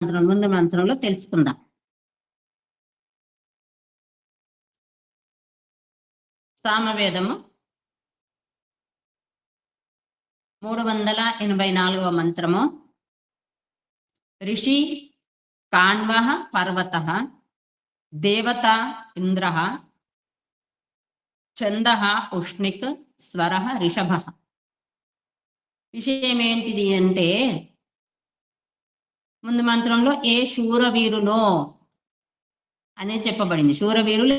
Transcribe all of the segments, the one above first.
ముందు మంత్రంలో తెలుసుకుందాం. సామవేదము 384వ మంత్రము. ఋషి కాణ్వః పర్వతః దేవత ఇంద్రః ఛందః ఉష్ణిక్ స్వరః రిషభః. విషయం ఏంటిది అంటే, ముందు మంత్రంలో ఏ శూరవీరులో అనేది చెప్పబడింది. శూరవీరులు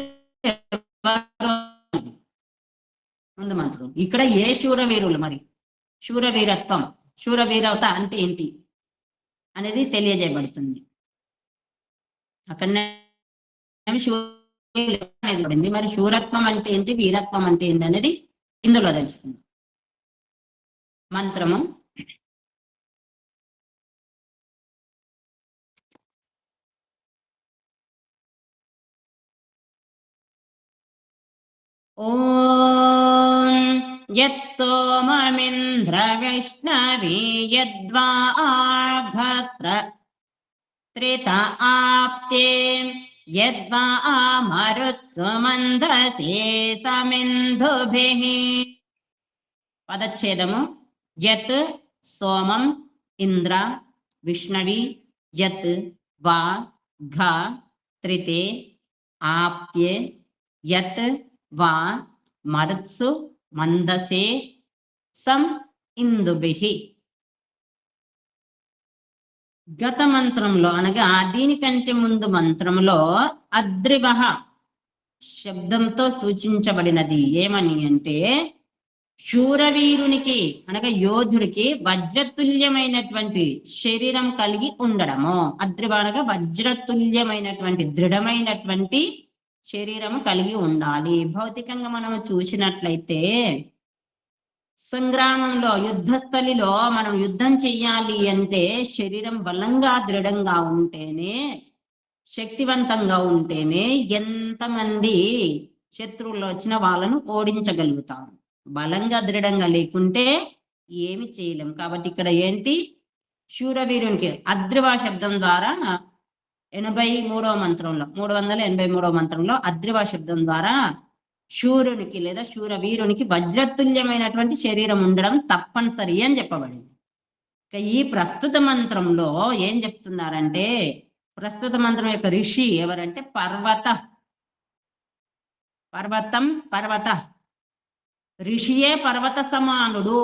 ముందు మంత్రం. ఇక్కడ ఏ శూరవీరులు, మరి శూరవీరత్వం, శూరవీరవత అంటే ఏంటి అనేది తెలియజేయబడుతుంది. అక్కడ అనేది పడింది. మరి శూరత్వం అంటే ఏంటి, వీరత్వం అంటే ఏంటి అనేది ఇందులో తెలుసుకుందాం. మంత్రము ఓం యత్ సోమమింద్ర వైష్ణవీ యద్వాఘత్ర త్రిత ఆప్తే యద్వా మరుత్సుమందసే సమింధుభిః. పదచ్ఛేదము. యత్ సోమం ఇంద్ర విష్ణవి యత్ వా ఘ త్రితే ఆప్తే యత్ వా మరుత్సు మందసే సం ఇందుభిః. గత మంత్రంలో అనగా దీనికంటే ముందు మంత్రంలో అద్రివః శబ్దంతో సూచించబడినది ఏమని అంటే, శూరవీరునికి అనగా యోధుడికి వజ్రతుల్యమైనటువంటి శరీరం కలిగి ఉండడము. అద్రివ అనగా వజ్రతుల్యమైనటువంటి దృఢమైనటువంటి శరీరము కలిగి ఉండాలి. భౌతికంగా మనం చూసినట్లయితే సంగ్రామంలో, యుద్ధస్థలిలో మనం యుద్ధం చెయ్యాలి అంటే శరీరం బలంగా దృఢంగా ఉంటేనే, శక్తివంతంగా ఉంటేనే ఎంతమంది శత్రువులు వచ్చిన వాళ్ళను ఓడించగలుగుతాం. బలంగా దృఢంగా లేకుంటే ఏమి చేయలేం. కాబట్టి ఇక్కడ ఏంటి, శూరవీరునికి అద్రివ శబ్దం ద్వారా 83వ మంత్రంలో 383వ మంత్రంలో అద్రివ శబ్దం ద్వారా శూరునికి లేదా శూరవీరునికి వజ్రతుల్యమైనటువంటి శరీరం ఉండడం తప్పనిసరి అని చెప్పబడింది. ఇక ఈ ప్రస్తుత మంత్రంలో ఏం చెప్తున్నారంటే, ప్రస్తుత మంత్రం యొక్క ఋషి ఎవరంటే పర్వత ఋషియే పర్వత సమానుడు.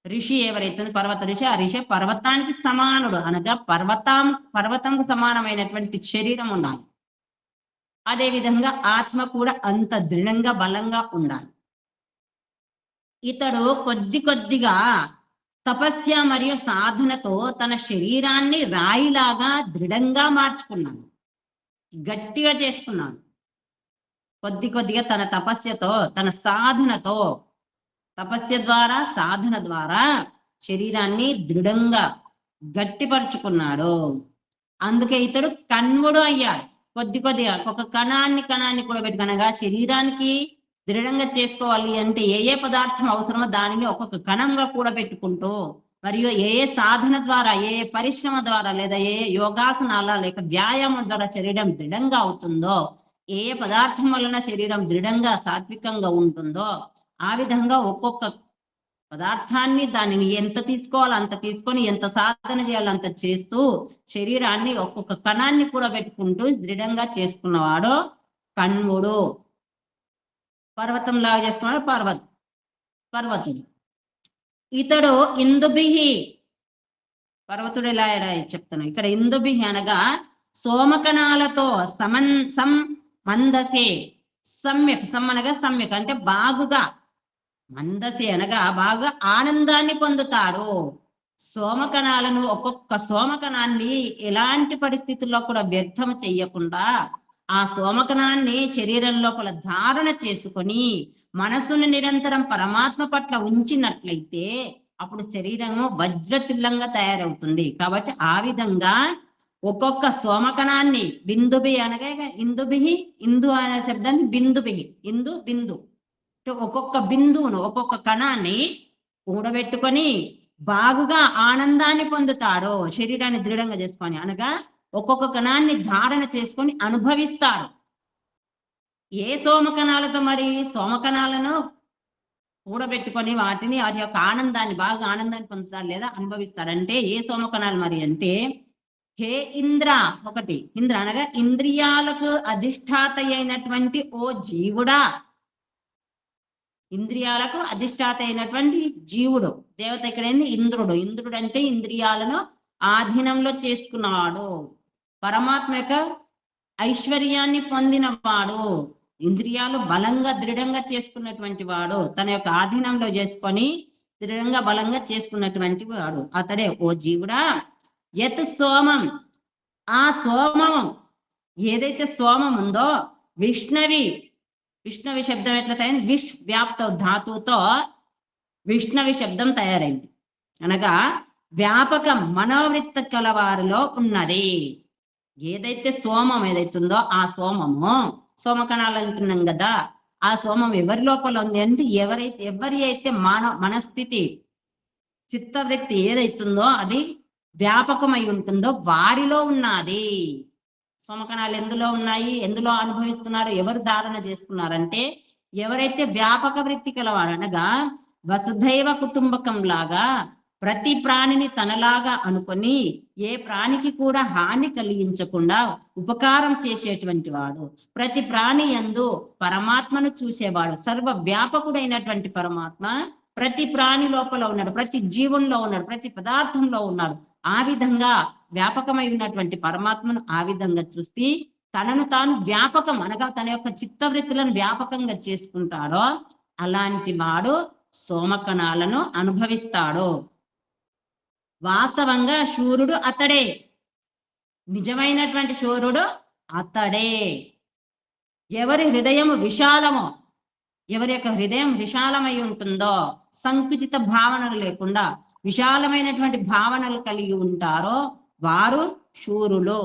ఋషి ఎవరైతే పర్వత ఋషి, ఆ ఋషి పర్వతానికి సమానుడు అనగా పర్వతంకు సమానమైనటువంటి శరీరం ఉండాలి. అదే విధంగా ఆత్మ కూడా అంత దృఢంగా బలంగా ఉండాలి. ఇతడు కొద్దిగా తపస్య మరియు సాధనతో తన శరీరాన్ని రాయిలాగా దృఢంగా మార్చుకున్నాడు, గట్టిగా చేసుకున్నాడు. కొద్దిగా తన తపస్యతో, తన సాధనతో, తపస్య ద్వారా సాధన ద్వారా శరీరాన్ని దృఢంగా గట్టిపరుచుకున్నాడు. అందుకే ఇతడు కణ్వుడు అయ్యాడు. కొద్దిగా ఒక కణాన్ని కూడా పెట్టుకనగా శరీరానికి దృఢంగా చేసుకోవాలి అంటే ఏ పదార్థం అవసరమో దానిని ఒక్కొక్క కణంగా కూడా పెట్టుకుంటూ, మరియు ఏ సాధన ద్వారా, ఏ పరిశ్రమ ద్వారా, లేదా ఏ యోగాసనాల లేక వ్యాయామం ద్వారా శరీరం దృఢంగా అవుతుందో, ఏ పదార్థం వలన శరీరం దృఢంగా సాత్వికంగా ఉంటుందో, ఆ విధంగా ఒక్కొక్క పదార్థాన్ని దానిని ఎంత తీసుకోవాలో అంత తీసుకొని, ఎంత సాధన చేయాలో అంత చేస్తూ శరీరాన్ని ఒక్కొక్క కణాన్ని కూడా పెట్టుకుంటూ దృఢంగా చేసుకున్నవాడు కణ్వుడు. పర్వతంలాగా చేసుకున్నాడు పర్వతుడు. ఇతడు ఇందుభిః, పర్వతుడు ఎలా చెప్తాను ఇక్కడ. ఇందుభిః అనగా సోమకణాలతో మందసే సమ్యక్, అనగా సమ్యక్ అంటే బాగుగా, మందసే అనగా బాగా ఆనందాన్ని పొందుతాడు. సోమకణాలను, ఒక్కొక్క సోమకణాన్ని ఎలాంటి పరిస్థితుల్లో కూడా వ్యర్థం చెయ్యకుండా ఆ సోమకణాన్ని శరీరం లోపల ధారణ చేసుకొని మనసును నిరంతరం పరమాత్మ పట్ల ఉంచినట్లయితే అప్పుడు శరీరము వజ్రతుల్యంగా తయారవుతుంది. కాబట్టి ఆ విధంగా ఒక్కొక్క సోమకణాన్ని బిందుభి అనగా ఇందుభిః, ఇందు అనే శబ్దాన్ని బిందుభిః, బిందు ఒక్కొక్క బిందువును, ఒక్కొక్క కణాన్ని కూడబెట్టుకొని బాగుగా ఆనందాన్ని పొందుతాడో, శరీరాన్ని దృఢంగా చేసుకొని, అనగా ఒక్కొక్క కణాన్ని ధారణ చేసుకొని అనుభవిస్తాడు. ఏ సోమకణాలతో? మరి సోమకణాలను కూడబెట్టుకొని వాటి యొక్క ఆనందాన్ని, బాగా ఆనందాన్ని పొందుతాడు లేదా అనుభవిస్తాడు. అంటే ఏ సోమకణాలు మరి అంటే, హే ఇంద్ర, ఒకటి ఇంద్ర అనగా ఇంద్రియాలకు అధిష్టాత అయినటువంటి ఓ జీవుడా, ఇంద్రియాలకు అధిష్టాత అయినటువంటి జీవుడు. దేవత ఇక్కడ ఏంది? ఇంద్రుడు. ఇంద్రుడు అంటే ఇంద్రియాలను ఆధీనంలో చేసుకున్నవాడు, పరమాత్మ యొక్క ఐశ్వర్యాన్ని పొందినవాడు, ఇంద్రియాలు బలంగా దృఢంగా చేసుకున్నటువంటి వాడు, తన యొక్క ఆధీనంలో చేసుకొని దృఢంగా బలంగా చేసుకున్నటువంటి వాడు అతడే ఓ జీవుడా. యత్ సోమం, ఆ సోమం ఏదైతే సోమం ఉందో, విష్ణవి, విష్ణవి శబ్దం ఎట్లా తయారైంది? విష్ వ్యాప్త ధాతువుతో విష్ణవి శబ్దం తయారైంది. అనగా వ్యాపక మనోవృత్త కలవారిలో ఉన్నది. ఏదైతే సోమం ఏదైతుందో ఆ సోమము, సోమకణాలు అంటున్నాం కదా, ఆ సోమం ఎవరి లోపల ఉంది అంటే, ఎవరి అయితే మనస్థితి, చిత్తవృత్తి ఏదైతుందో అది వ్యాపకమై ఉంటుందో వారిలో ఉన్నది. సోమకణాలు ఎందులో ఉన్నాయి? ఎందులో అనుభవిస్తున్నారు? ఎవరు ధారణ చేసుకున్నారంటే, ఎవరైతే వ్యాపక వృత్తి కలవాడు, అనగా వసుధైవ కుటుంబకం లాగా ప్రతి ప్రాణిని తనలాగా అనుకొని ఏ ప్రాణికి కూడా హాని కలిగించకుండా ఉపకారం చేసేటువంటి వాడు, ప్రతి ప్రాణి యందు పరమాత్మను చూసేవాడు, సర్వ వ్యాపకుడైనటువంటి పరమాత్మ ప్రతి ప్రాణి లోపల ఉన్నాడు, ప్రతి జీవంలో ఉన్నాడు, ప్రతి పదార్థంలో ఉన్నాడు. ఆ విధంగా వ్యాపకమై ఉన్నటువంటి పరమాత్మను ఆ విధంగా చూసి తనను తాను వ్యాపకం, అనగా తన యొక్క చిత్తవృత్తులను వ్యాపకంగా చేసుకుంటాడో అలాంటి వాడు సోమకణాలను అనుభవిస్తాడు. వాస్తవంగా శూరుడు అతడే, నిజమైనటువంటి శూరుడు అతడే. ఎవరి హృదయము విశాలమో, ఎవరి యొక్క హృదయం విశాలమై ఉంటుందో, సంకుచిత భావనలు లేకుండా విశాలమైనటువంటి భావనలు కలిగి ఉంటారో వారు శూరులు.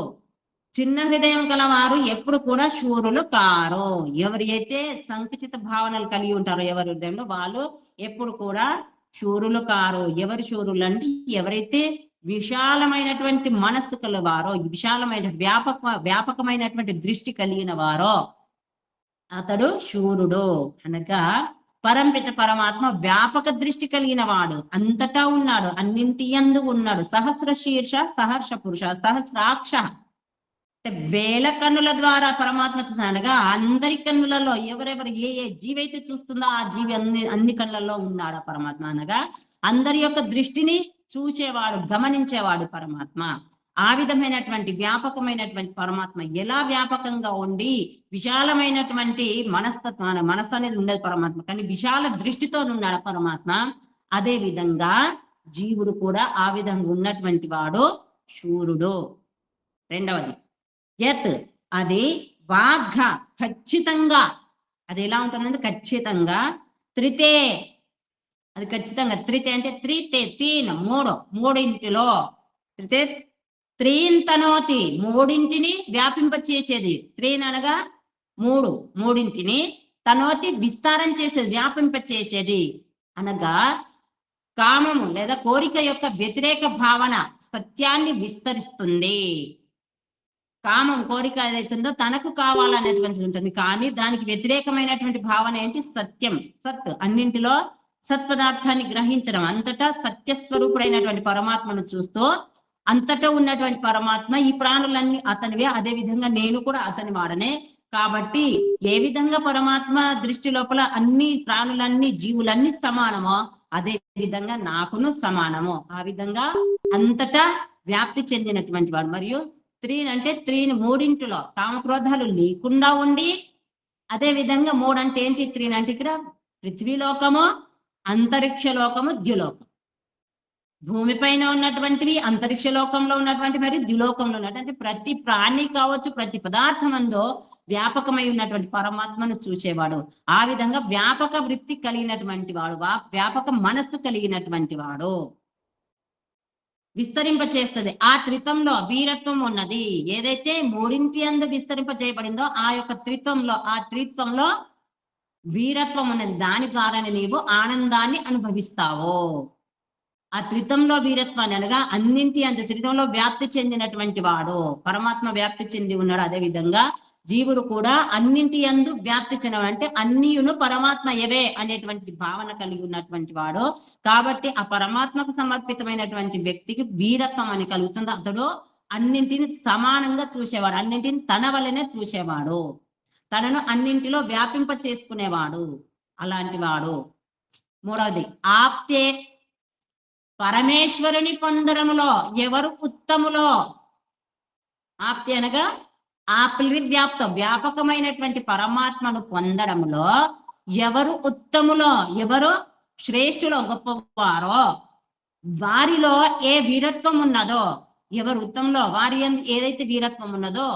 చిన్న హృదయం గలవారు ఎప్పుడు కూడా శూరులు కారు. ఎవరి అయితే సంకుచిత భావనలు కలిగి ఉంటారో ఎవరి హృదయంలో, వాళ్ళు ఎప్పుడు కూడా శూరులు కారు. ఎవరి శూరులు అంటే, ఎవరైతే విశాలమైనటువంటి మనస్సు కలవారో, విశాలమైన వ్యాపకమైనటువంటి దృష్టి కలిగిన వారో అతడు శూరుడు. అనగా పరంపిత పరమాత్మ వ్యాపక దృష్టి కలిగిన వాడు, అంతటా ఉన్నాడు, అన్నింటి యందు ఉన్నాడు. సహస్ర శీర్ష, సహర్ష పురుష, సహస్రాక్ష, వేల కన్నుల ద్వారా పరమాత్మ చూస్తున్నాడు. అనగా అందరి కన్నులలో ఎవరెవరు ఏ జీవైతే చూస్తుందో ఆ జీవి అన్ని కన్నులలో ఉన్నాడు ఆ పరమాత్మ. అనగా అందరి యొక్క దృష్టిని చూసేవాడు, గమనించేవాడు పరమాత్మ. ఆ విధమైనటువంటి వ్యాపకమైనటువంటి పరమాత్మ ఎలా వ్యాపకంగా ఉండి విశాలమైనటువంటి మనస్తత్వాన్ని, మనస్సు అనేది ఉండదు పరమాత్మ, కానీ విశాల దృష్టితో ఉన్నాడు పరమాత్మ. అదే విధంగా జీవుడు కూడా ఆ విధంగా ఉన్నటువంటి వాడు శూరుడు. రెండవది యత్, అది వాఘ, ఖచ్చితంగా. అది ఎలా ఉంటుందంటే ఖచ్చితంగా. త్రితే, అది ఖచ్చితంగా. త్రితే అంటే త్రితే తీన్, మూడింటిలో. త్రితే త్రీన్ తనోతి, మూడింటిని వ్యాపింపచేసేది. త్రీన్ అనగా మూడింటిని, తనోతి విస్తారం చేసేది, వ్యాపింపచేసేది. అనగా కామము లేదా కోరిక యొక్క వ్యతిరేక భావన సత్యాన్ని విస్తరిస్తుంది. కామం, కోరిక ఏదైతుందో తనకు కావాలనేటువంటిది ఉంటుంది, కానీ దానికి వ్యతిరేకమైనటువంటి భావన ఏంటి? సత్యం, సత్. అన్నింటిలో సత్పదార్థాన్ని గ్రహించడం, అంతటా సత్యస్వరూపుడైనటువంటి పరమాత్మను చూస్తూ అంతటా ఉన్నటువంటి పరమాత్మ ఈ ప్రాణులన్నీ అతనివే, అదే విధంగా నేను కూడా అతని వాడనే. కాబట్టి ఏ విధంగా పరమాత్మ దృష్టి లోపల అన్ని ప్రాణులన్నీ, జీవులన్నీ సమానమో అదే విధంగా నాకును సమానము. ఆ విధంగా అంతటా వ్యాప్తి చెందినటువంటి వాడు. మరియు త్రీన్ అంటే మూడింటిలో కామక్రోధాలు లేకుండా ఉండి, అదే విధంగా మూడంటే ఏంటి? త్రీన్ అంటే ఇక్కడ పృథ్వీలోకము, అంతరిక్ష లోకము, ద్యులోకం. భూమిపైన ఉన్నటువంటివి, అంతరిక్ష లోకంలో ఉన్నటువంటి, మరియు ద్యులోకంలో ఉన్నటువంటి ప్రతి ప్రాణి కావచ్చు, ప్రతి పదార్థం అందో వ్యాపకమై ఉన్నటువంటి పరమాత్మను చూసేవాడు. ఆ విధంగా వ్యాపక వృత్తి కలిగినటువంటి వాడు, వ్యాపక మనస్సు కలిగినటువంటి వాడు. విస్తరింప చేస్తుంది. ఆ త్రిత్వంలో వీరత్వం ఉన్నది. ఏదైతే మూడింటి అందు విస్తరింప చేయబడిందో ఆ యొక్క త్రిత్వంలో వీరత్వం ఉన్నది. దాని ద్వారానే నీవు ఆనందాన్ని అనుభవిస్తావు. ఆ త్రితంలో వీరత్వాన్ని అనగా అన్నింటి అంత త్రితంలో వ్యాప్తి చెందినటువంటి వాడు, పరమాత్మ వ్యాప్తి చెంది ఉన్నాడు. అదే విధంగా జీవుడు కూడా అన్నింటి యందు వ్యాప్తి చెందడం అంటే అన్నియును పరమాత్మ ఎవే అనేటువంటి భావన కలిగి ఉన్నటువంటి వాడు. కాబట్టి ఆ పరమాత్మకు సమర్పితమైనటువంటి వ్యక్తికి వీరత్వం అని కలుగుతుంది. అతడు అన్నింటిని సమానంగా చూసేవాడు, అన్నింటిని తన వలనే చూసేవాడు, తనను అన్నింటిలో వ్యాపింప చేసుకునేవాడు, అలాంటి వాడు. మూడవది ఆప్తే, పరమేశ్వరుని పొందడములో ఎవరు ఉత్తములో. ఆప్తి అనగా ఆప్లివ్యాప్తం, వ్యాపకమైనటువంటి పరమాత్మను పొందడంలో ఎవరు ఉత్తములో, ఎవరు శ్రేష్ఠులో, గొప్పవారో, వారిలో ఏ వీరత్వం ఉన్నదో, ఎవరు ఉత్తమంలో వారి ఏదైతే వీరత్వం ఉన్నదో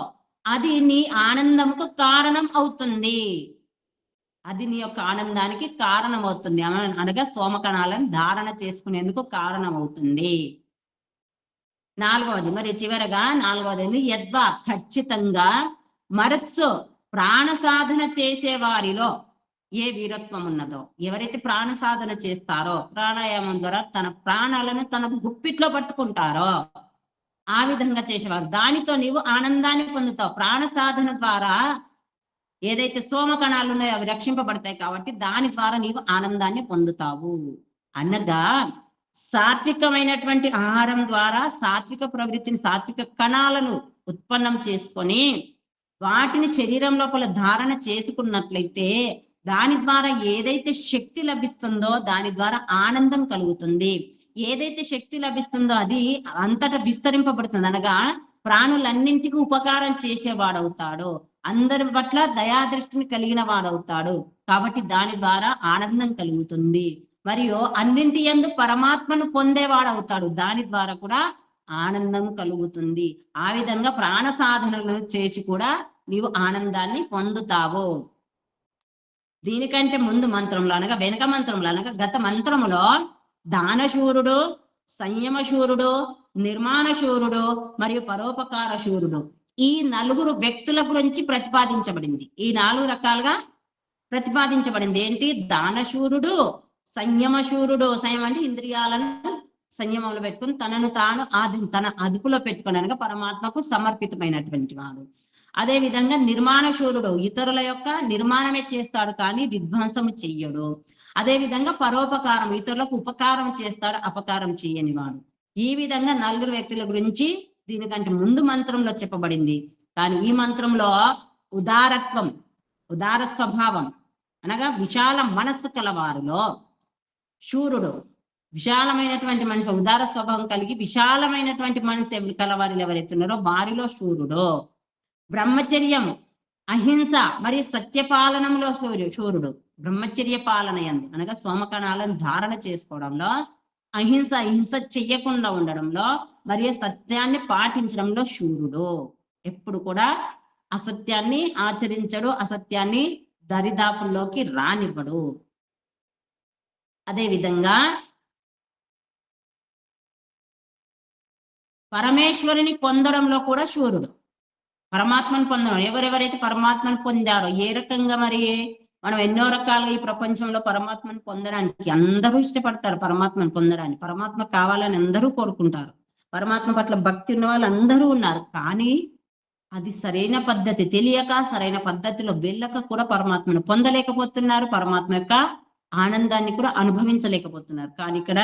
అది నీ ఆనందముకు కారణం అవుతుంది, అది నీ యొక్క ఆనందానికి కారణం అవుతుంది, అనగా సోమకణాలను ధారణ చేసుకునేందుకు కారణం అవుతుంది. నాలుగవది, మరి చివరగా నాలుగవది యద్వా, ఖచ్చితంగా మరత్సు, ప్రాణ సాధన చేసే వారిలో ఏ వీరత్వం ఉన్నదో, ఎవరైతే ప్రాణ సాధన చేస్తారో, ప్రాణాయామం ద్వారా తన ప్రాణాలను తన గుప్పిట్లో పట్టుకుంటారో, ఆ విధంగా చేసేవారు, దానితో నీవు ఆనందాన్ని పొందుతావు. ప్రాణ సాధన ద్వారా ఏదైతే సోమకణాలు ఉన్నాయో అవి రక్షింపబడతాయి, కాబట్టి దాని ద్వారా నీవు ఆనందాన్ని పొందుతావు. అనగా సాత్వికమైనటువంటి ఆహారం ద్వారా సాత్విక ప్రవృత్తిని, సాత్విక కణాలను ఉత్పన్నం చేసుకొని వాటిని శరీరం లోపల ధారణ చేసుకున్నట్లయితే దాని ద్వారా ఏదైతే శక్తి లభిస్తుందో దాని ద్వారా ఆనందం కలుగుతుంది. ఏదైతే శక్తి లభిస్తుందో అది అంతటా విస్తరింపబడుతుంది, అనగా ప్రాణులన్నింటికి ఉపకారం చేసేవాడవుతాడు, అందరి పట్ల దయాదృష్టిని కలిగిన వాడవుతాడు. కాబట్టి దాని ద్వారా ఆనందం కలుగుతుంది. మరియు అన్నింటి యందు పరమాత్మను పొందేవాడవుతాడు, దాని ద్వారా కూడా ఆనందం కలుగుతుంది. ఆ విధంగా ప్రాణ సాధనలను చేసి కూడా నీవు ఆనందాన్ని పొందుతావు. దీనికంటే ముందు మంత్రంలో అనగా వెనక మంత్రంలో అనగా గత మంత్రములో దానశూరుడు, సంయమశూరుడు, నిర్మాణశూరుడు మరియు పరోపకార శూరుడు, ఈ నలుగురు వ్యక్తుల గురించి ప్రతిపాదించబడింది. ఈ 4 రకాలుగా ప్రతిపాదించబడింది. ఏంటి? దానశూరుడు, సంయమశూరుడు, సంయమం అంటే ఇంద్రియాలను సంయమంలో పెట్టుకుని తనను తాను తన అదుపులో పెట్టుకుని అనగా పరమాత్మకు సమర్పితమైనటువంటి వాడు. అదే విధంగా నిర్మాణశూరుడు, ఇతరుల యొక్క నిర్మాణమే చేస్తాడు కానీ విధ్వంసము చెయ్యడు. అదే విధంగా పరోపకారం, ఇతరులకు ఉపకారం చేస్తాడు, అపకారం చేయని వాడు. ఈ విధంగా 4 వ్యక్తుల గురించి దీనికంటే ముందు మంత్రంలో చెప్పబడింది. కానీ ఈ మంత్రంలో ఉదారత్వం, ఉదార స్వభావం అనగా విశాల మనస్సు కలవారిలో శూరుడు, విశాలమైనటువంటి మనిషి, ఉదార స్వభావం కలిగి విశాలమైనటువంటి మనసు కలవారిలో ఎవరైతున్నారో వారిలో శూరుడు. బ్రహ్మచర్యం, అహింస మరియు సత్యపాలనంలో శూరుడు. బ్రహ్మచర్య పాలన యందు అనగా సోమకణాలను ధారణ చేసుకోవడంలో, హింస చెయ్యకుండా ఉండడంలో మరియు సత్యాన్ని పాటించడంలో శూరుడు. ఎప్పుడు కూడా అసత్యాన్ని ఆచరించడు, అసత్యాన్ని దరిదాపుల్లోకి రానివ్వడు. అదే విధంగా పరమేశ్వరుని పొందడంలో కూడా శూరుడు. పరమాత్మను పొందడం, ఎవరెవరైతే పరమాత్మను పొందారో, ఏ రకంగా మరి మనం ఎన్నో రకాలుగా ఈ ప్రపంచంలో పరమాత్మను పొందడానికి అందరూ ఇష్టపడతారు, పరమాత్మను పొందడానికి, పరమాత్మ కావాలని అందరూ కోరుకుంటారు, పరమాత్మ పట్ల భక్తి ఉన్న వాళ్ళు అందరూ ఉన్నారు. కానీ అది సరైన పద్ధతి తెలియక, సరైన పద్ధతిలో వెళ్ళక కూడా పరమాత్మను పొందలేకపోతున్నారు, పరమాత్మ యొక్క ఆనందాన్ని కూడా అనుభవించలేకపోతున్నారు. కానీ ఇక్కడ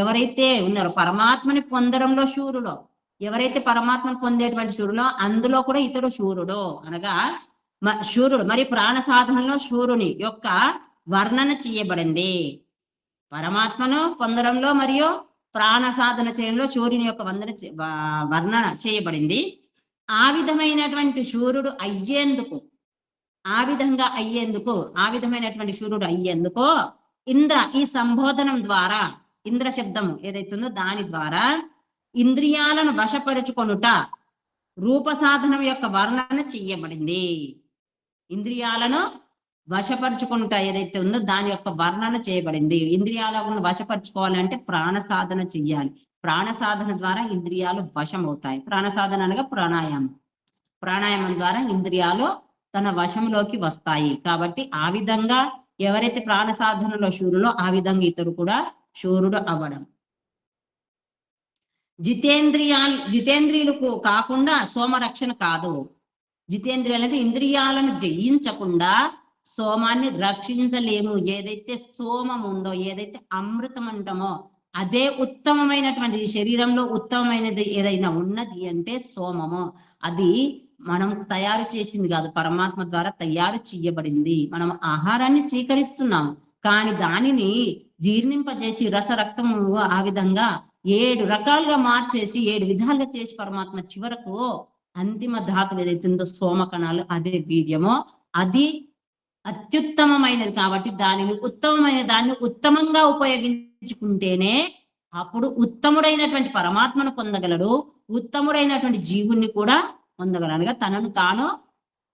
ఎవరైతే ఉన్నారో పరమాత్మని పొందడంలో శూరుడో, ఎవరైతే పరమాత్మను పొందేటువంటి శూరులో అందులో కూడా ఇతడు శూరుడు, అనగా శూరుడు. మరి ప్రాణ సాధనలో శూరుని యొక్క వర్ణన చేయబడింది. పరమాత్మను పొందడంలో మరియు ప్రాణ సాధన చేయడంలో శూరుని యొక్క వర్ణన చేయబడింది. ఆ విధమైనటువంటి శూరుడు అయ్యేందుకు, ఆ విధమైనటువంటి శూరుడు అయ్యేందుకు ఈ సంబోధనం ద్వారా, ఇంద్ర శబ్దము ఏదైతుందో దాని ద్వారా ఇంద్రియాలను వశపరుచుకొనుట, రూప సాధనం యొక్క వర్ణన చెయ్యబడింది. ఇంద్రియాలను వశపరుచుకొనుట ఏదైతే ఉందో దాని యొక్క వర్ణన చేయబడింది. ఇంద్రియాలను వశపరుచుకోవాలంటే ప్రాణ సాధన చెయ్యాలి. ప్రాణ సాధన ద్వారా ఇంద్రియాలు వశం అవుతాయి. ప్రాణ సాధన అనగా ప్రాణాయామం ద్వారా ఇంద్రియాలు తన వశంలోకి వస్తాయి. కాబట్టి ఆ విధంగా ఎవరైతే ప్రాణ సాధనలో శూరులో ఆ విధంగా ఇతడు కూడా శూరుడు అవ్వడం. జితేంద్రియులు కాకుండా సోమరక్షణ కాదు. జితేంద్రియాలు అంటే ఇంద్రియాలను జయించకుండా సోమాన్ని రక్షించలేము. ఏదైతే సోమం ఉందో, ఏదైతే అమృతం అంటామో అదే ఉత్తమమైనటువంటి శరీరంలో ఉత్తమమైనది ఏదైనా ఉన్నది అంటే సోమము. అది మనం తయారు చేసింది కాదు, పరమాత్మ ద్వారా తయారు చేయబడింది. మనం ఆహారాన్ని స్వీకరిస్తున్నాం, కానీ దానిని జీర్ణింపజేసి రసరక్తము ఆ విధంగా 7 రకాలుగా మార్చేసి 7 విధాలుగా చేసి పరమాత్మ చివరకు అంతిమ ధాతువు ఏదైతుందో సోమ కణాలు, అదే వీర్యమో, అది అత్యుత్తమమైనది. కాబట్టి దానిని ఉత్తమమైన దాన్ని ఉత్తమంగా ఉపయోగించుకుంటేనే అప్పుడు ఉత్తముడైనటువంటి పరమాత్మను పొందగలడు, ఉత్తముడైనటువంటి జీవుణ్ణి కూడా పొందగలనుగా తనను తాను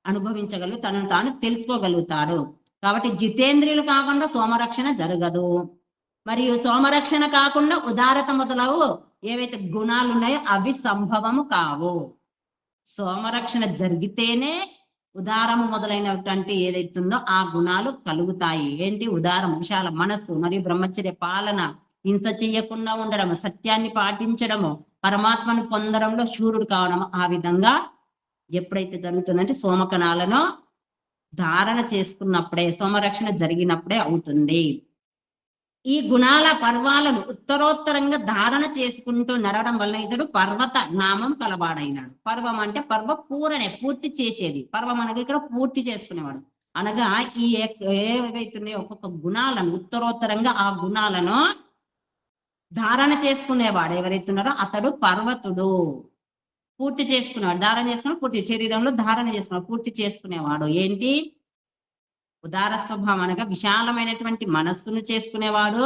అనుభవించగలడు, తనను తాను తెలుసుకోగలుగుతాడు. కాబట్టి జితేంద్రియులు కాకుండా సోమరక్షణ జరగదు. మరియు సోమరక్షణ కాకుండా ఉదారత మొదలవు ఏవైతే గుణాలు ఉన్నాయో అవి సంభవము కావు. సోమరక్షణ జరిగితేనే ఉదారము మొదలైనటువంటి ఏదైతుందో ఆ గుణాలు కలుగుతాయి. ఏంటి? ఉదారం, విశాల మనస్సు, మరియు బ్రహ్మచర్య పాలన, హింస చెయ్యకుండా ఉండడం, సత్యాన్ని పాటించడము, పరమాత్మను పొందడంలో శూరుడు కావడం. ఆ విధంగా ఎప్పుడైతే జరుగుతుందంటే సోమకణాలను ధారణ చేసుకున్నప్పుడే, సోమరక్షణ జరిగినప్పుడే అవుతుంది. ఈ గుణాల పర్వాలను ఉత్తరోత్తరంగా ధారణ చేసుకుంటూ నడవడం వల్ల ఇతడు పర్వత నామం కలవాడైనాడు. పర్వం అంటే పర్వ పూరణే, పూర్తి చేసేది. పర్వం అనగా ఇక్కడ పూర్తి చేసుకునేవాడు. అనగా ఈ ఏవైతున్నాయో ఒక్కొక్క గుణాలను ఉత్తరోత్తరంగా ఆ గుణాలను ధారణ చేసుకునేవాడు ఎవరైతున్నారో అతడు పర్వతుడు. పూర్తి చేసుకునేవాడు, ధారణ చేసుకుని పూర్తి శరీరంలో ధారణ చేసుకున్నాడు, పూర్తి చేసుకునేవాడు. ఏంటి? ఉదార స్వభావం అనగా విశాలమైనటువంటి మనస్సును చేసుకునేవాడు,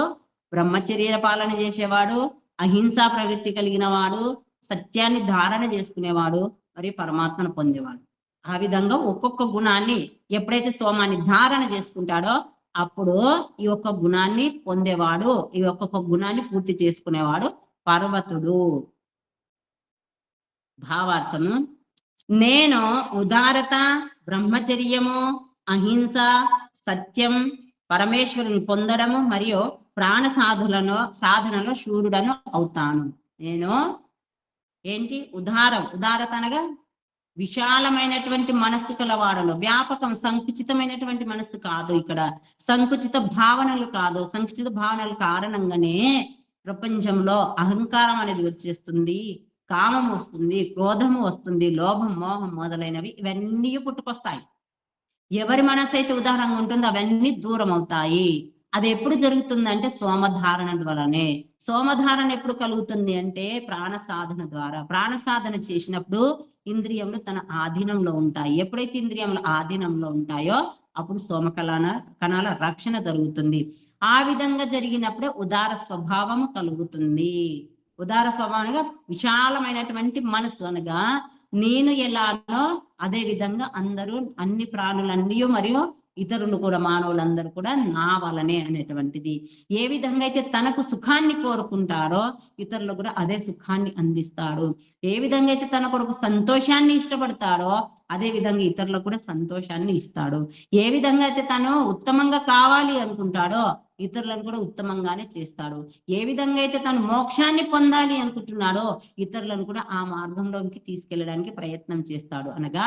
బ్రహ్మచర్య పాలన చేసేవాడు, అహింసా ప్రవృత్తి కలిగిన వాడు, సత్యాన్ని ధారణ చేసుకునేవాడు, మరియు పరమాత్మను పొందేవాడు. ఆ విధంగా ఒక్కొక్క గుణాన్ని ఎప్పుడైతే సోమాన్ని ధారణ చేసుకుంటాడో అప్పుడు ఈ ఒక్క గుణాన్ని పొందేవాడు, ఈ ఒక్కొక్క గుణాన్ని పూర్తి చేసుకునేవాడు పర్వతుడు. భావార్థము: నేను ఉదారత, బ్రహ్మచర్యము, అహింస, సత్యం, పరమేశ్వరుని పొందడము మరియు ప్రాణ సాధనలో శూరుడను అవుతాను. నేను ఏంటి? ఉదారత అనగా విశాలమైనటువంటి మనస్సు కలవాడను. వ్యాపకం, సంకుచితమైనటువంటి మనస్సు కాదు. ఇక్కడ సంకుచిత భావనలు కాదు. సంకుచిత భావనల కారణంగానే ప్రపంచంలో అహంకారం అనేది వచ్చేస్తుంది, కామం వస్తుంది, క్రోధము వస్తుంది, లోభం, మోహం మొదలైనవి ఇవన్నీ పుట్టుకొస్తాయి. ఎవరి మనసు అయితే ఉదారంగా ఉంటుందో అవన్నీ దూరం అవుతాయి. అది ఎప్పుడు జరుగుతుందంటే సోమధారణ ద్వారానే. సోమధారణ ఎప్పుడు కలుగుతుంది అంటే ప్రాణ సాధన ద్వారా. ప్రాణ సాధన చేసినప్పుడు ఇంద్రియములు తన ఆధీనంలో ఉంటాయి. ఎప్పుడైతే ఇంద్రియములు ఆధీనంలో ఉంటాయో అప్పుడు కణాల రక్షణ జరుగుతుంది. ఆ విధంగా జరిగినప్పుడే ఉదార స్వభావము కలుగుతుంది. ఉదార స్వభావంగా విశాలమైనటువంటి మనసు అనగా నేను ఎలానో అదే విధంగా అందరూ, అన్ని ప్రాణులన్నీ మరియు ఇతరులు కూడా, మానవులందరూ కూడా నా వలనే అనేటువంటిది. ఏ విధంగా అయితే తనకు సుఖాన్ని కోరుకుంటాడో ఇతరులు కూడా అదే సుఖాన్ని అందిస్తాడు. ఏ విధంగా అయితే తన కొరకు సంతోషాన్ని ఇష్టపడతాడో అదే విధంగా ఇతరులకు కూడా సంతోషాన్ని ఇస్తాడు. ఏ విధంగా అయితే తను ఉత్తమంగా కావాలి అనుకుంటాడో ఇతరులను కూడా ఉత్తమంగానే చేస్తాడు. ఏ విధంగా అయితే తను మోక్షాన్ని పొందాలి అనుకుంటున్నాడో ఇతరులను కూడా ఆ మార్గంలోకి తీసుకెళ్ళడానికి ప్రయత్నం చేస్తాడు. అనగా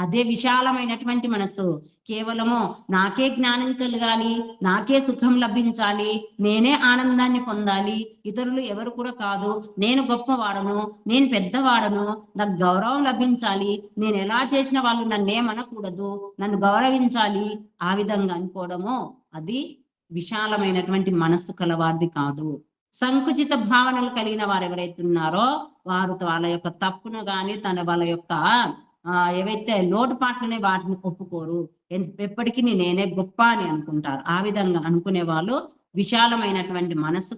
అదే విశాలమైనటువంటి మనసు. కేవలము నాకే జ్ఞానం కలగాలి, నాకే సుఖం లభించాలి, నేనే ఆనందాన్ని పొందాలి, ఇతరులు ఎవరు కూడా కాదు, నేను గొప్పవాడను, నేను పెద్దవాడను, నాకు గౌరవం లభించాలి, నేను ఎలా చేసిన వాళ్ళు నన్నేమనకూడదు, నన్ను గౌరవించాలి, ఆ విధంగా అనుకోవడము అది విశాలమైనటువంటి మనస్సు కలవారిది కాదు. సంకుచిత భావనలు కలిగిన వారు ఎవరైతే ఉన్నారో వారు వాళ్ళ యొక్క తప్పును కానీ వాళ్ళ యొక్క ఏవైతే లోటుపాట్లనే వాటిని ఒప్పుకోరు. ఎప్పటికీ నేనే గొప్ప అని అనుకుంటారు. ఆ విధంగా అనుకునే వాళ్ళు విశాలమైనటువంటి మనస్సు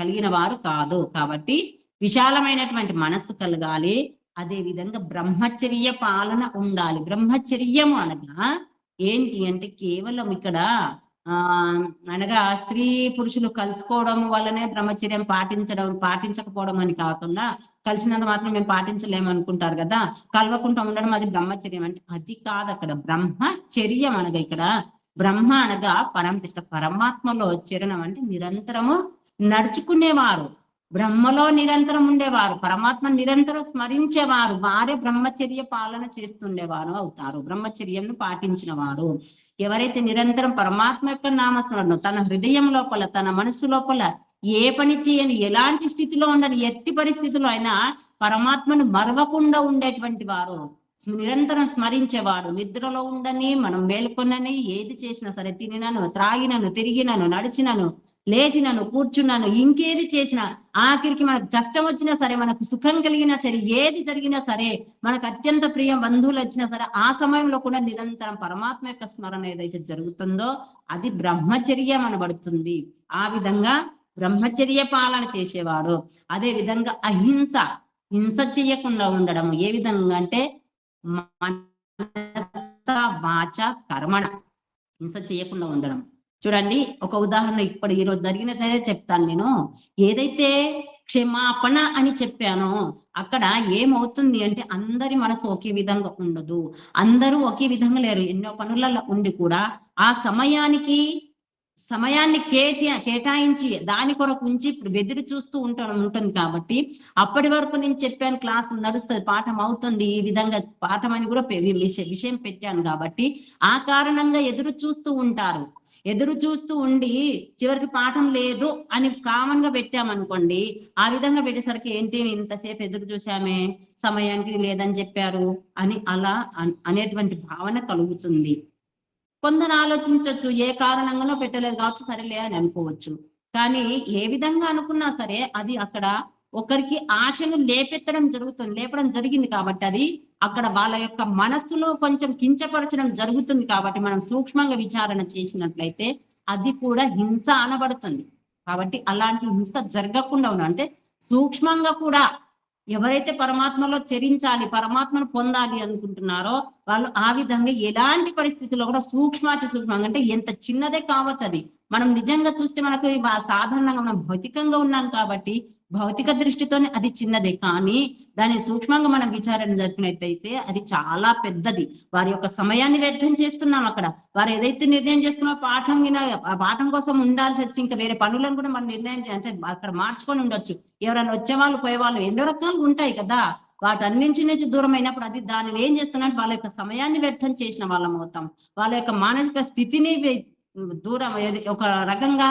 కలిగిన వారు కాదు. కాబట్టి విశాలమైనటువంటి మనస్సు కలగాలి. అదే విధంగా బ్రహ్మచర్య పాలన ఉండాలి. బ్రహ్మచర్యము అనగా ఏంటి అంటే కేవలం ఇక్కడ అనగా స్త్రీ పురుషులు కలుసుకోవడం వల్లనే బ్రహ్మచర్యం పాటించకపోవడం అని కాకుండా, కలిసినంత మాత్రం మేము పాటించలేము అనుకుంటారు కదా, కలవకుండా ఉండడం అది బ్రహ్మచర్యం అంటే అది కాదు. అక్కడ బ్రహ్మచర్యం అనగా ఇక్కడ బ్రహ్మ అనగా పరమాత్మలో చరణం అంటే నిరంతరము నడుచుకునేవారు. బ్రహ్మలో నిరంతరం ఉండేవారు, పరమాత్మ నిరంతరం స్మరించేవారు, వారే బ్రహ్మచర్య పాలన చేస్తుండేవారు అవుతారు, బ్రహ్మచర్యంను పాటించిన వారు. ఎవరైతే నిరంతరం పరమాత్మ యొక్క నామస్మరణ తన హృదయం లోపల, తన మనస్సు లోపల ఏ పని చేయని, ఎలాంటి స్థితిలో ఉండని, ఎట్టి పరిస్థితుల్లో అయినా పరమాత్మను మరవకుండా ఉండేటువంటి వారు, నిరంతరం స్మరించేవాడు. నిద్రలో ఉండని, మనం మేల్కొనని, ఏది చేసినా సరే, తినినను, త్రాగినను, తిరిగినను, నడిచినను, లేచినను, కూర్చున్నాను, ఇంకేది చేసినా, ఆఖరికి మనకు కష్టం వచ్చినా సరే, మనకు సుఖం కలిగినా సరే, ఏది జరిగినా సరే, మనకు అత్యంత ప్రియ బంధువులు వచ్చినా సరే, ఆ సమయంలో కూడా నిరంతరం పరమాత్మ యొక్క స్మరణ ఏదైతే జరుగుతుందో అది బ్రహ్మచర్యం అనబడుతుంది. ఆ విధంగా బ్రహ్మచర్య పాలన చేసేవాడు. అదే విధంగా అహింస, హింస చేయకుండా ఉండడం. ఏ విధంగా అంటే మనస వాచ కర్మణ, హింస చేయకుండా ఉండడం. చూడండి, ఒక ఉదాహరణ ఇప్పుడు ఈరోజు జరిగినదే చెప్తాను నేను. ఏదైతే క్షమాపణ అని చెప్పానో అక్కడ ఏమవుతుంది అంటే అందరి మనసు ఒకే విధంగా ఉండదు, అందరూ ఒకే విధంగా లేరు. ఎన్నో పనులలో ఉండి కూడా ఆ సమయాన్ని కేటాయించి దాని కొరకు ఉంచి ఇప్పుడు ఎదురు చూస్తూ ఉంటుంది కాబట్టి, అప్పటి వరకు నేను చెప్పాను, క్లాస్ నడుస్తుంది, పాఠం అవుతుంది, ఈ విధంగా పాఠం అని కూడా విషయం పెట్టాను కాబట్టి ఆ కారణంగా ఎదురు చూస్తూ ఉంటారు. ఎదురు చూస్తూ ఉండి చివరికి పాఠం లేదు అని కామన్ గా పెట్టామనుకోండి, ఆ విధంగా పెట్టేసరికి ఏంటి ఇంతసేపు ఎదురు చూసామే, సమయానికి లేదని చెప్పారు అని అలా అనేటువంటి భావన కలుగుతుంది. కొందరు ఆలోచించవచ్చు, ఏ కారణంగానో పెట్టలేదు కావచ్చు, సరేలే అని అనుకోవచ్చు. కానీ ఏ విధంగా అనుకున్నా సరే అది అక్కడ ఒకరికి ఆశను లేపడం జరిగింది కాబట్టి అది అక్కడ వాళ్ళ యొక్క మనస్సులో కొంచెం కించపరచడం జరుగుతుంది కాబట్టి మనం సూక్ష్మంగా విచారణ చేసినట్లయితే అది కూడా హింస అనబడుతుంది. కాబట్టి అలాంటి హింస జరగకుండా అంటే సూక్ష్మంగా కూడా ఎవరైతే పరమాత్మలో చరించాలి, పరమాత్మను పొందాలి అనుకుంటున్నారో వాళ్ళు ఆ విధంగా ఎలాంటి పరిస్థితుల్లో కూడా సూక్ష్మాతి సూక్ష్మంగా, అంటే ఎంత చిన్నదే కావచ్చు అది. మనం నిజంగా చూస్తే మనకు సాధారణంగా మనం భౌతికంగా ఉన్నాం కాబట్టి భౌతిక దృష్టితోనే అది చిన్నదే, కానీ దాన్ని సూక్ష్మంగా మనం విచారణ జరిపినట్టయితే అది చాలా పెద్దది. వారి యొక్క సమయాన్ని వ్యర్థం చేస్తున్నాం అక్కడ. వారు ఏదైతే నిర్ణయం చేసుకున్నారో పాఠం కోసం ఉండాల్సి వచ్చి ఇంకా వేరే పనులను కూడా మనం నిర్ణయం అంటే అక్కడ మార్చుకొని ఉండొచ్చు. ఎవరైనా వచ్చేవాళ్ళు పోయేవాళ్ళు ఎన్నో రకాలు ఉంటాయి కదా, వాటన్నింటి నుంచి దూరం అయినప్పుడు అది దానిని ఏం చేస్తున్నట్టు వాళ్ళ యొక్క సమయాన్ని వ్యర్థం చేసిన వాళ్ళం అవుతాం. వాళ్ళ యొక్క మానసిక స్థితిని దూరం ఒక రకంగా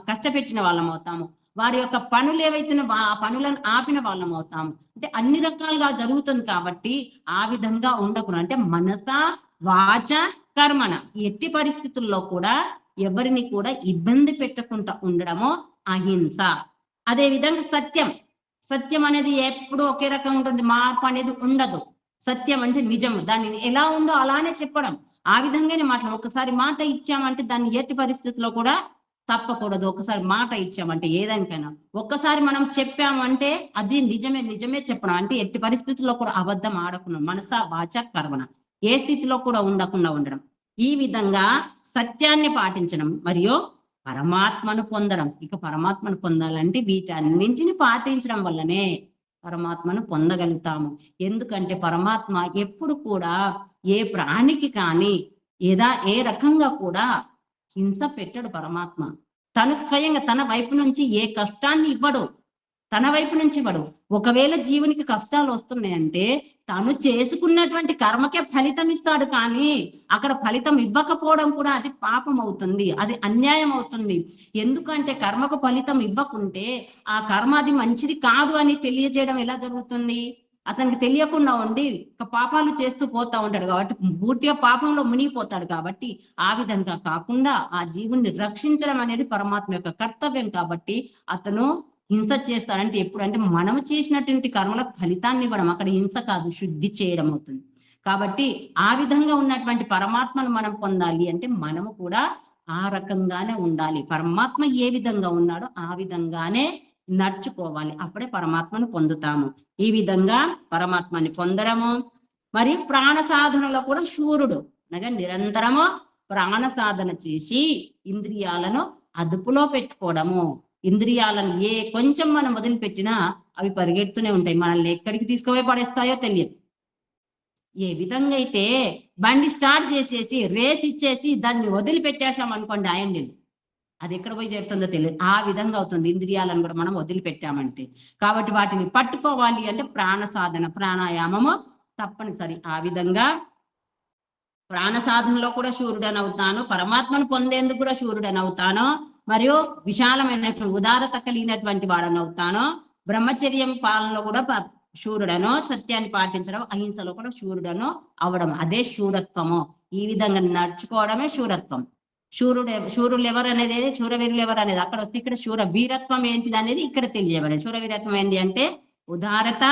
కష్టపెట్టిన వాళ్ళం అవుతాము. వారి యొక్క పనులు ఏవైతే ఆ పనులను ఆపిన వాళ్ళం అవుతాము. అంటే అన్ని రకాలుగా జరుగుతుంది కాబట్టి ఆ విధంగా ఉండకుండా, అంటే మనస వాచ కర్మణ ఎట్టి పరిస్థితుల్లో కూడా ఎవరిని కూడా ఇబ్బంది పెట్టకుండా ఉండడము అహింస. అదే విధంగా సత్యం అనేది ఎప్పుడు ఒకే రకంగా ఉంటుంది, మార్పు అనేది ఉండదు. సత్యం అంటే నిజం, దానిని ఎలా ఉందో అలానే చెప్పడం. ఆ విధంగానే ఒకసారి మాట ఇచ్చామంటే దాన్ని ఎట్టి పరిస్థితుల్లో కూడా తప్పకూడదు. ఒకసారి మాట ఇచ్చామంటే ఏదానికైనా ఒక్కసారి మనం చెప్పామంటే అది నిజమే చెప్పడం, అంటే ఎట్టి పరిస్థితుల్లో కూడా అబద్ధం ఆడకుండా మనస వాచ కర్మణ ఏ స్థితిలో కూడా ఉండకుండా ఉండడం. ఈ విధంగా సత్యాన్ని పాటించడం మరియు పరమాత్మను పొందడం. ఇక పరమాత్మను పొందాలంటే వీటన్నింటిని పాటించడం వల్లనే పరమాత్మను పొందగలుగుతాము. ఎందుకంటే పరమాత్మ ఎప్పుడు కూడా ఏ ప్రాణికి కానీ ఏ రకంగా కూడా హింస పెట్టడు. పరమాత్మ తను స్వయంగా తన వైపు నుంచి ఏ కష్టాన్ని ఇవ్వడు, తన వైపు నుంచి ఇవ్వడు. ఒకవేళ జీవునికి కష్టాలు వస్తున్నాయంటే తను చేసుకున్నటువంటి కర్మకే ఫలితం ఇస్తాడు, కానీ అక్కడ ఫలితం ఇవ్వకపోవడం కూడా అది పాపం అవుతుంది, అది అన్యాయం అవుతుంది. ఎందుకంటే కర్మకు ఫలితం ఇవ్వకుంటే ఆ కర్మ అది మంచిది కాదు అని తెలియజేయడం ఎలా జరుగుతుంది? అతనికి తెలియకుండా ఉండి పాపాలు చేస్తూ పోతా ఉంటాడు కాబట్టి పూర్తిగా పాపంలో మునిగిపోతాడు. కాబట్టి ఆ విధంగా కాకుండా ఆ జీవుని రక్షించడం అనేది పరమాత్మ యొక్క కర్తవ్యం. కాబట్టి అతను హింస చేస్తాడంటే ఎప్పుడంటే మనము చేసినటువంటి కర్మలకు ఫలితాన్ని ఇవ్వడం, అక్కడ హింస కాదు శుద్ధి చేయడం అవుతుంది. కాబట్టి ఆ విధంగా ఉన్నటువంటి పరమాత్మను మనం పొందాలి అంటే మనము కూడా ఆ రకంగానే ఉండాలి. పరమాత్మ ఏ విధంగా ఉన్నాడో ఆ విధంగానే నడుచుకోవాలి, అప్పుడే పరమాత్మను పొందుతాము. ఈ విధంగా పరమాత్మని పొందడము. మరి ప్రాణ సాధనలో కూడా శూరుడు అనగా నిరంతరము ప్రాణ సాధన చేసి ఇంద్రియాలను అదుపులో పెట్టుకోవడము. ఇంద్రియాలను కొంచెం మనం వదిలిపెట్టినా అవి పరిగెడుతూనే ఉంటాయి, మనల్ని ఎక్కడికి తీసుకుపోయి పడేస్తాయో తెలియదు. ఏ విధంగా అయితే బండి స్టార్ట్ చేసేసి రేస్ ఇచ్చేసి దాన్ని వదిలిపెట్టేశాం అనుకోండి, ఆయన్ని అది ఎక్కడ పోయి చేరుతుందో తెలియదు. ఆ విధంగా అవుతుంది ఇంద్రియాలను కూడా మనం వదిలిపెట్టామంటే. కాబట్టి వాటిని పట్టుకోవాలి అంటే ప్రాణ సాధన, ప్రాణాయామము తప్పనిసరి. ఆ విధంగా ప్రాణ సాధనలో కూడా శూరుడని అవుతాను, పరమాత్మను పొందేందుకు కూడా శూరుడని అవుతాను, మరియు విశాలమైనటువంటి ఉదారత కలిగినటువంటి వాడని అవుతాను, బ్రహ్మచర్యం పాలనలో కూడా శూరుడను, సత్యాన్ని పాటించడం, అహింసలో కూడా శూరుడను అవడం, అదే శూరత్వము. ఈ విధంగా నడుచుకోవడమే శూరత్వం. శూరులు ఎవరు అనేది, శూరవీరులు ఎవరు అనేది అక్కడ వస్తే, ఇక్కడ శూర వీరత్వం ఏంటిది అనేది ఇక్కడ తెలియబడింది. శూరవీరత్వం ఏంటి అంటే ఉదారత,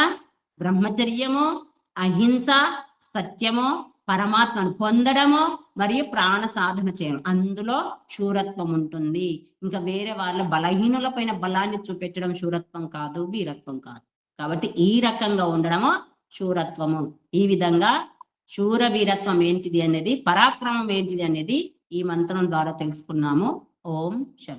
బ్రహ్మచర్యము, అహింస, సత్యము, పరమాత్మను పొందడము మరియు ప్రాణ సాధన చేయడం, అందులో శూరత్వం ఉంటుంది. ఇంకా వేరే వాళ్ళ బలహీనుల పైన బలాన్ని చూపెట్టడం శూరత్వం కాదు, వీరత్వం కాదు. కాబట్టి ఈ రకంగా ఉండడము శూరత్వము. ఈ విధంగా శూర వీరత్వం ఏంటిది అనేది, పరాక్రమం ఏంటిది అనేది ఈ మంత్రం ద్వారా తెలుసుకున్నాము. ఓం శం.